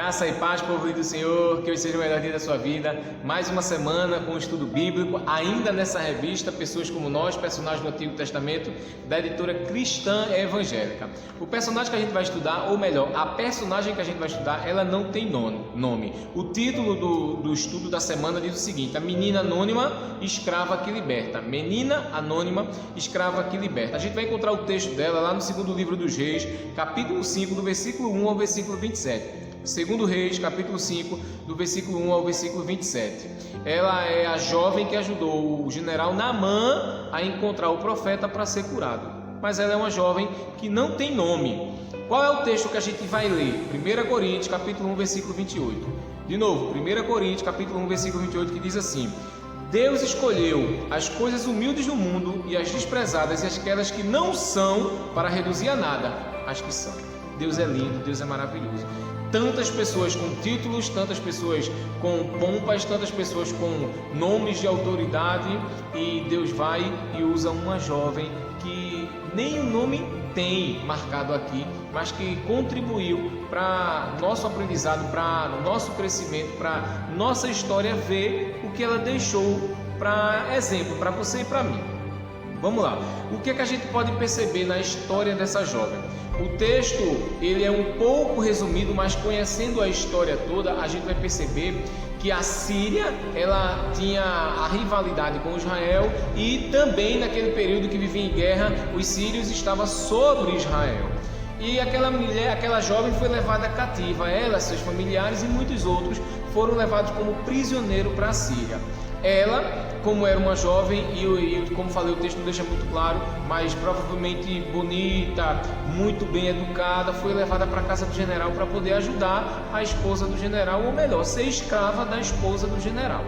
Graça e paz, povo do Senhor, que hoje seja o melhor dia da sua vida. Mais uma semana com o estudo bíblico, ainda nessa revista, Pessoas como Nós, personagens do Antigo Testamento, da editora Cristã Evangélica. O personagem que a gente vai estudar, ou melhor, a personagem que a gente vai estudar, ela não tem nome. O título do estudo da semana diz o seguinte: a menina anônima, escrava que liberta. Menina anônima, escrava que liberta. A gente vai encontrar o texto dela lá no segundo livro dos Reis, capítulo 5, do versículo 1 ao versículo 27. Segundo Reis, capítulo 5, do versículo 1 ao versículo 27. Ela é a jovem que ajudou o general Naamã a encontrar o profeta para ser curado. Mas ela é uma jovem que não tem nome. Qual é o texto que a gente vai ler? 1 Coríntios, capítulo 1, versículo 28. De novo, 1 Coríntios, capítulo 1, versículo 28, que diz assim: Deus escolheu as coisas humildes do mundo e as desprezadas e aquelas que não são para reduzir a nada as que são. Deus é lindo, Deus é maravilhoso. Tantas pessoas com títulos, tantas pessoas com pompas, tantas pessoas com nomes de autoridade, e Deus vai e usa uma jovem que nem o nome tem marcado aqui, mas que contribuiu para nosso aprendizado, para nosso crescimento, para nossa história, ver o que ela deixou para exemplo, para você e para mim. Vamos lá. O que é que a gente pode perceber na história dessa jovem? O texto ele é um pouco resumido, mas conhecendo a história toda, a gente vai perceber que a Síria ela tinha a rivalidade com Israel, e também naquele período que vivia em guerra, os sírios estavam sobre Israel. E aquela jovem foi levada cativa, ela, seus familiares e muitos outros foram levados como prisioneiro para a Síria. Ela, como era uma jovem, e como falei, o texto não deixa muito claro, mas provavelmente bonita, muito bem educada, foi levada para a casa do general para poder ajudar a esposa do general, ou melhor, ser escrava da esposa do general.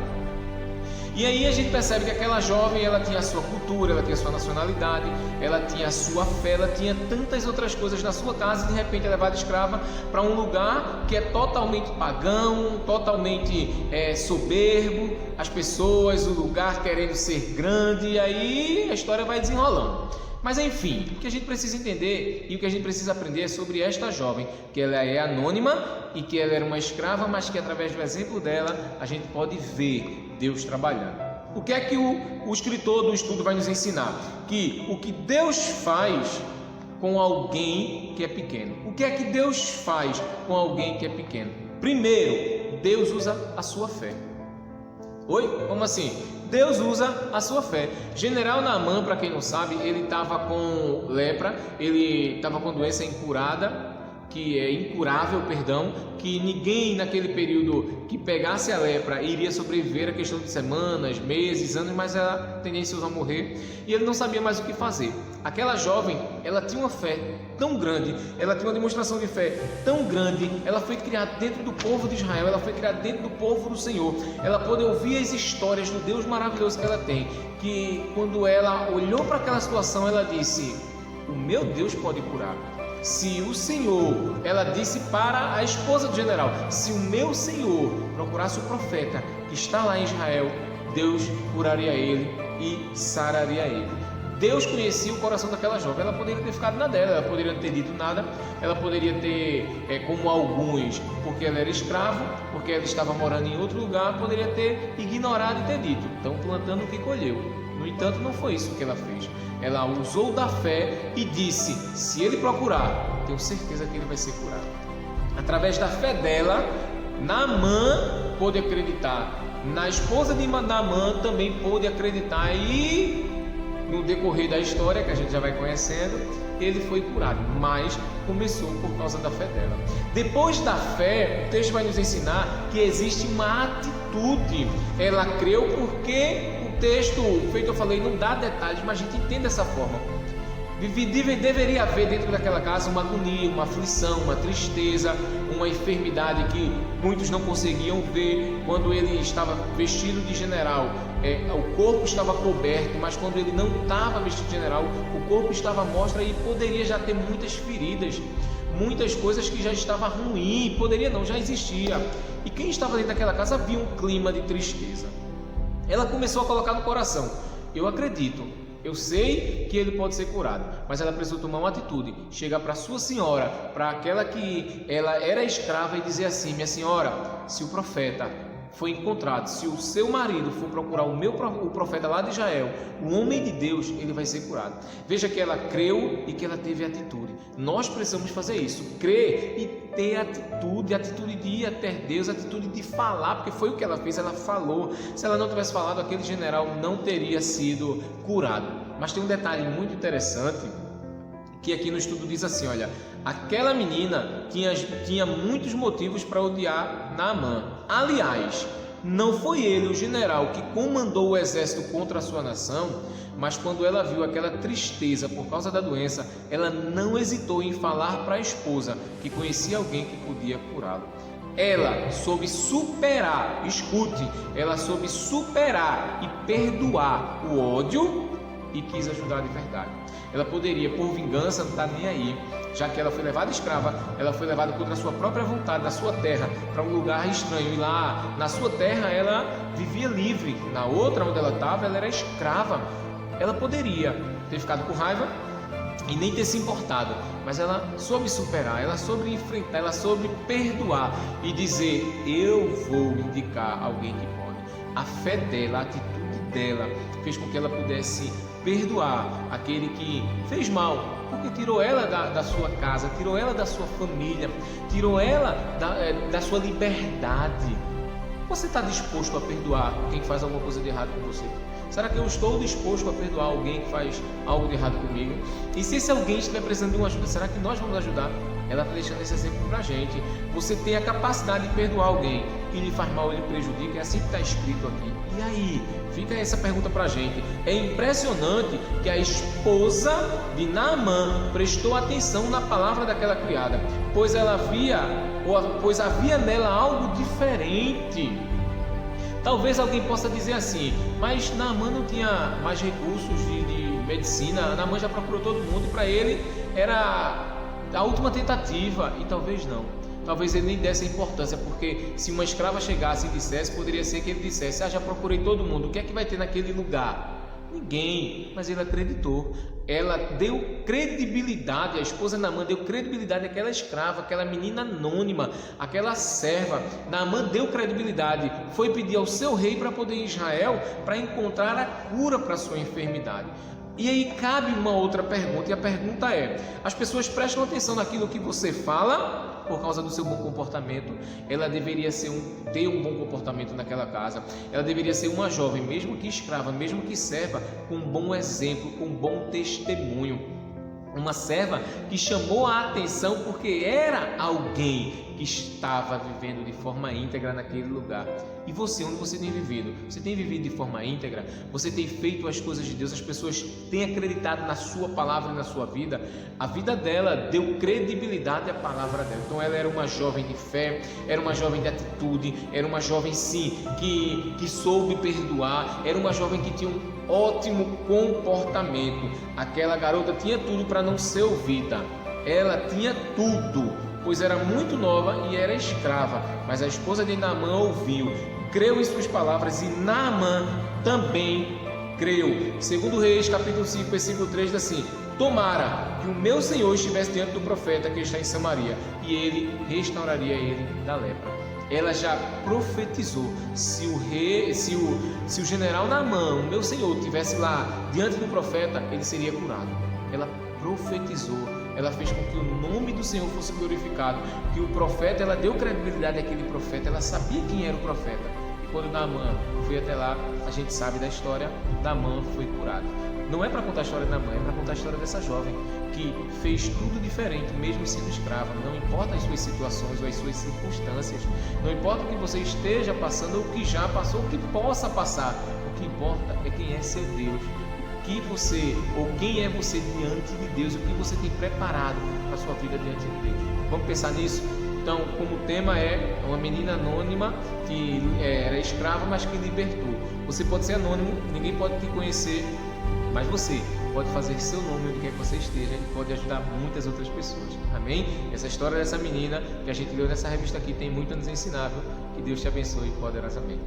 E aí a gente percebe que aquela jovem, ela tinha a sua cultura, ela tinha a sua nacionalidade, ela tinha a sua fé, ela tinha tantas outras coisas na sua casa, e de repente é levada escrava para um lugar que é totalmente pagão, totalmente soberbo, as pessoas, o lugar querendo ser grande, e aí a história vai desenrolando. Mas enfim, o que a gente precisa entender e o que a gente precisa aprender é sobre esta jovem, que ela é anônima e que ela era uma escrava, mas que através do exemplo dela a gente pode ver Deus trabalhando. O que é que o escritor do estudo vai nos ensinar? Que o que Deus faz com alguém que é pequeno. O que é que Deus faz com alguém que é pequeno? Primeiro, Deus usa a sua fé. Oi? Como assim? Deus usa a sua fé. General Naamã, para quem não sabe, ele estava com lepra, ele estava com doença incurável, que ninguém naquele período que pegasse a lepra iria sobreviver a questão de semanas, meses, anos, mas ela tendenciosa a morrer, e ele não sabia mais o que fazer. Aquela jovem, ela tinha uma fé tão grande, ela tinha uma demonstração de fé tão grande, ela foi criada dentro do povo de Israel, ela foi criada dentro do povo do Senhor, ela pôde ouvir as histórias do Deus maravilhoso que ela tem, que quando ela olhou para aquela situação, ela disse: o meu Deus pode curar. Se o Senhor, ela disse para a esposa do general, se o meu Senhor procurasse o profeta que está lá em Israel, Deus curaria ele e sararia ele. Deus conhecia o coração daquela jovem. Ela poderia ter ficado na dela, ela poderia não ter dito nada, ela poderia ter, como alguns, porque ela era escrava, porque ela estava morando em outro lugar, poderia ter ignorado e ter dito: estão plantando o que colheu. No entanto, não foi isso que ela fez. Ela usou da fé e disse: se ele procurar, tenho certeza que ele vai ser curado. Através da fé dela, Naamã pôde acreditar, na esposa de Naamã também pôde acreditar, e no decorrer da história, que a gente já vai conhecendo, ele foi curado, mas começou por causa da fé dela. Depois da fé, o texto vai nos ensinar que existe uma atitude. Ela creu porque o texto, feito eu falei, não dá detalhes, mas a gente entende dessa forma. Deveria haver dentro daquela casa uma agonia, uma aflição, uma tristeza, uma enfermidade que muitos não conseguiam ver. Quando ele estava vestido de general, o corpo estava coberto, mas quando ele não estava vestido de general, o corpo estava à mostra, e poderia já ter muitas feridas, muitas coisas que já estavam ruins, poderia não, já existia. E quem estava dentro daquela casa via um clima de tristeza. Ela começou a colocar no coração: eu acredito Eu sei que ele pode ser curado, mas ela precisou tomar uma atitude, chegar para sua senhora, para aquela que ela era escrava e dizer assim: minha senhora, se o profeta foi encontrado, se o seu marido for procurar o profeta lá de Israel, o homem de Deus, ele vai ser curado. Veja que ela creu e que ela teve atitude. Nós precisamos fazer isso, crer e ter atitude de ir até Deus, atitude de falar, porque foi o que ela fez, ela falou. Se ela não tivesse falado, aquele general não teria sido curado. Mas tem um detalhe muito interessante, que aqui no estudo diz assim: olha, aquela menina tinha muitos motivos para odiar Naamã. Aliás, não foi ele, o general, que comandou o exército contra a sua nação, mas quando ela viu aquela tristeza por causa da doença, ela não hesitou em falar para a esposa que conhecia alguém que podia curá-lo. Ela soube superar, escute, ela soube superar e perdoar o ódio e quis ajudar de verdade. Ela poderia, por vingança, não estar nem aí, já que ela foi levada escrava, ela foi levada contra a sua própria vontade, da sua terra, para um lugar estranho, e lá na sua terra ela vivia livre, na outra onde ela estava, ela era escrava. Ela poderia ter ficado com raiva e nem ter se importado, mas ela soube superar, ela soube enfrentar, ela soube perdoar e dizer: eu vou indicar alguém que pode. A fé dela, a atitude dela fez com que ela pudesse perdoar aquele que fez mal, porque tirou ela da sua casa, tirou ela da sua família, tirou ela da sua liberdade. Você está disposto a perdoar quem faz alguma coisa de errado com você? Será que eu estou disposto a perdoar alguém que faz algo de errado comigo? E se esse alguém estiver precisando de uma ajuda, será que nós vamos ajudar? Ela está deixando esse exemplo para a gente. Você tem a capacidade de perdoar alguém que lhe faz mal, lhe prejudica, é assim que está escrito aqui. E aí, fica essa pergunta para a gente. É impressionante que a esposa de Naamã prestou atenção na palavra daquela criada, pois havia nela algo diferente. Talvez alguém possa dizer assim: mas Naamã não tinha mais recursos de medicina, Naamã já procurou todo mundo, para ele era a última tentativa. E talvez não, talvez ele nem desse importância, porque se uma escrava chegasse e dissesse, poderia ser que ele dissesse: já procurei todo mundo, o que é que vai ter naquele lugar? Ninguém. Mas ele acreditou. Ela deu credibilidade, a esposa de Naamã deu credibilidade àquela escrava, aquela menina anônima, aquela serva. Naamã deu credibilidade, foi pedir ao seu rei para poder ir a Israel para encontrar a cura para a sua enfermidade. E aí cabe uma outra pergunta, e a pergunta é: as pessoas prestam atenção naquilo que você fala por causa do seu bom comportamento? Ela deveria ter um bom comportamento naquela casa. Ela deveria ser uma jovem, mesmo que escrava, mesmo que serva, com um bom exemplo, com um bom testemunho. Uma serva que chamou a atenção porque era alguém que estava vivendo de forma íntegra naquele lugar. E você, onde você tem vivido? Você tem vivido de forma íntegra? Você tem feito as coisas de Deus? As pessoas têm acreditado na sua palavra e na sua vida? A vida dela deu credibilidade à palavra dela. Então ela era uma jovem de fé, era uma jovem de atitude, era uma jovem sim que soube perdoar, era uma jovem que tinha um ótimo comportamento. Aquela garota tinha tudo para não ser ouvida. Ela tinha tudo, pois era muito nova e era escrava. Mas a esposa de Naamã ouviu, creu em suas palavras, e Naamã também creu. Segundo Reis, capítulo 5, versículo 3, diz assim: tomara que o meu Senhor estivesse diante do profeta que está em Samaria, e ele restauraria ele da lepra. Ela já profetizou. Se o general Naamã, o meu Senhor, estivesse lá diante do profeta, ele seria curado. Ela profetizou. Ela fez com que o nome do Senhor fosse glorificado, que o profeta, ela deu credibilidade àquele profeta, ela sabia quem era o profeta. E quando Naamã foi até lá, a gente sabe da história, Naamã foi curado. Não é para contar a história de Naamã, é para contar a história dessa jovem que fez tudo diferente, mesmo sendo escrava. Não importa as suas situações ou as suas circunstâncias, não importa o que você esteja passando, ou o que já passou, ou o que possa passar, o que importa é quem é seu Deus, quem é você diante de Deus, o que você tem preparado para a sua vida diante de Deus. Vamos pensar nisso? Então, como tema é uma menina anônima que era escrava, mas que libertou. Você pode ser anônimo, ninguém pode te conhecer, mas você pode fazer seu nome onde quer que você esteja e pode ajudar muitas outras pessoas. Amém? Essa história dessa menina que a gente leu nessa revista aqui tem muito a nos ensinar. Que Deus te abençoe poderosamente.